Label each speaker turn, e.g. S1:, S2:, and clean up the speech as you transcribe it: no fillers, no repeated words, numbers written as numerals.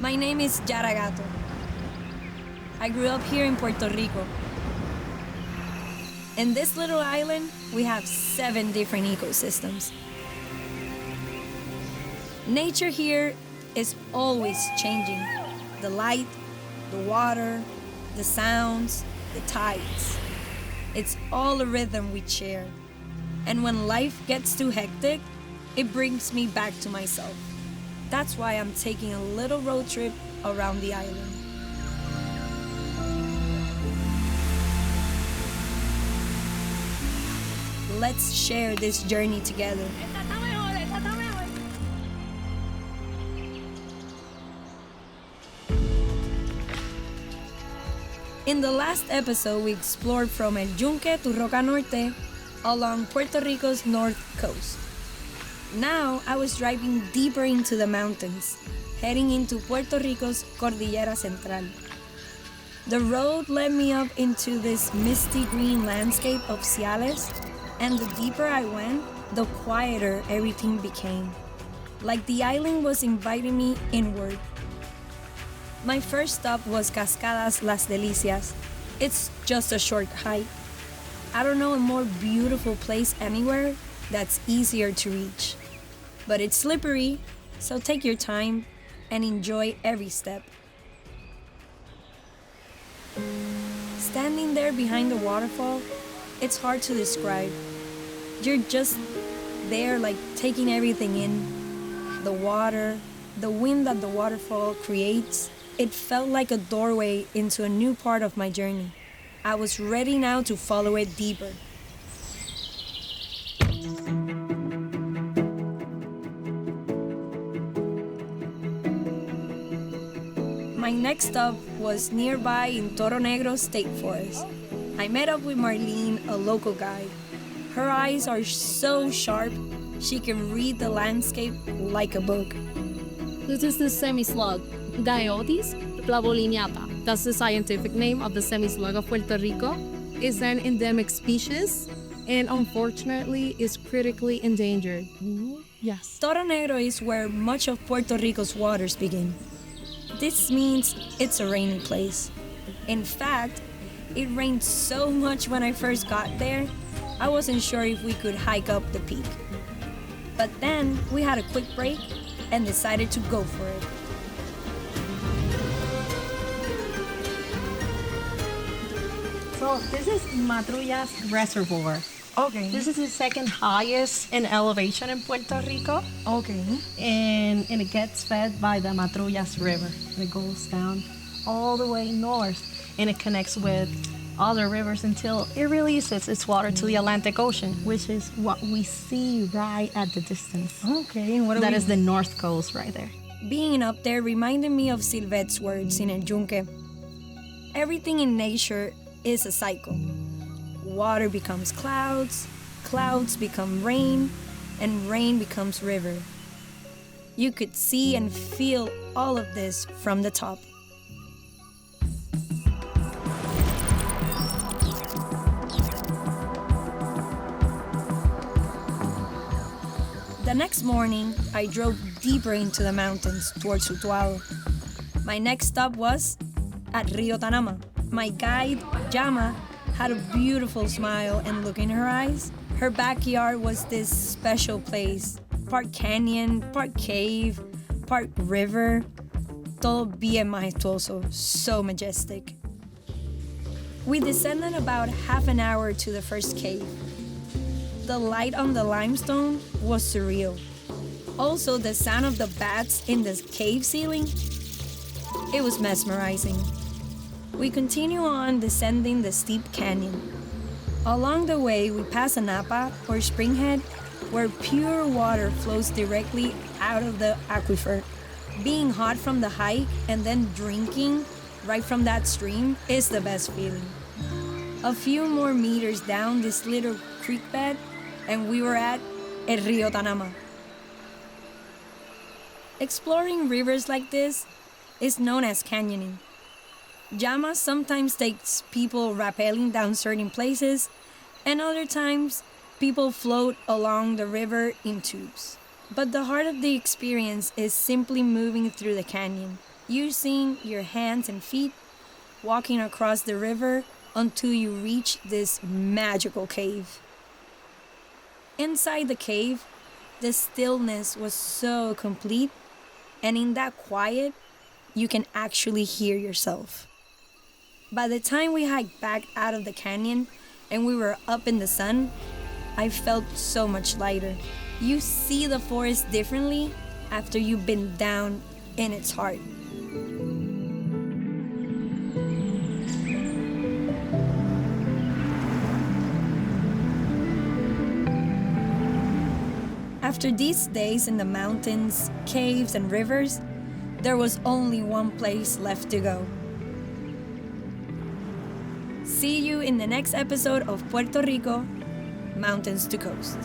S1: My name is Yara Gato. I grew up here in Puerto Rico. In this little island, we have 7 different ecosystems. Nature here is always changing. The light, the water, the sounds, the tides. It's all a rhythm we share. And when life gets too hectic, it brings me back to myself. That's why I'm taking a little road trip around the island. Let's share this journey together. In the last episode, we explored from El Yunque to Roca Norte along Puerto Rico's north coast. Now I was driving deeper into the mountains, heading into Puerto Rico's Cordillera Central. The road led me up into this misty green landscape of Ciales, and the deeper I went, the quieter everything became. Like the island was inviting me inward. My first stop was Cascada Las Delicias. It's just a short hike. I don't know a more beautiful place anywhere that's easier to reach. But it's slippery, so take your time and enjoy every step. Standing there behind the waterfall, it's hard to describe. You're just there, like taking everything in. The water, the wind that the waterfall creates. It felt like a doorway into a new part of my journey. I was ready now to follow it deeper. My next stop was nearby in Toro Negro State Forest. I met up with Marlene, a local guide. Her eyes are so sharp, she can read the landscape like a book.
S2: This is the semi-slug, Diotis flavolineata. That's the scientific name of the semi-slug of Puerto Rico. It's an endemic species and unfortunately is critically endangered. Yes.
S1: Toro Negro is where much of Puerto Rico's waters begin. This means it's a rainy place. In fact, it rained so much when I first got there, I wasn't sure if we could hike up the peak. But then we had a quick break and decided to go for it.
S3: So this is Matrullas Reservoir.
S1: Okay.
S3: This is the second highest in elevation in Puerto Rico.
S1: Okay.
S3: And it gets fed by the Matrullas River. It goes down all the way north and it connects with other rivers until it releases its water to the Atlantic Ocean, which is what we see right at the distance.
S1: Okay, and
S3: That is the north coast right there.
S1: Being up there reminded me of Silvette's words in El Yunque. Everything in nature is a cycle. Water becomes clouds, clouds become rain, and rain becomes river. You could see and feel all of this from the top. The next morning, I drove deeper into the mountains towards Utuado. My next stop was at Río Tanamá. My guide, Jama, had a beautiful smile and look in her eyes. Her backyard was this special place. Part canyon, part cave, part river. Todo bien majestuoso, so majestic. We descended about half an hour to the first cave. The light on the limestone was surreal. Also, the sound of the bats in the cave ceiling, it was mesmerizing. We continue on descending the steep canyon. Along the way, we pass a napa or springhead where pure water flows directly out of the aquifer. Being hot from the hike and then drinking right from that stream is the best feeling. A few more meters down this little creek bed, and we were at El Río Tanamá. Exploring rivers like this is known as canyoning. Llama sometimes takes people rappelling down certain places, and other times people float along the river in tubes. But the heart of the experience is simply moving through the canyon, using your hands and feet, walking across the river until you reach this magical cave. Inside the cave, the stillness was so complete, and in that quiet, you can actually hear yourself. By the time we hiked back out of the canyon and we were up in the sun, I felt so much lighter. You see the forest differently after you've been down in its heart. After these days in the mountains, caves, and rivers, there was only one place left to go. See you in the next episode of Puerto Rico, Mountains to Coast.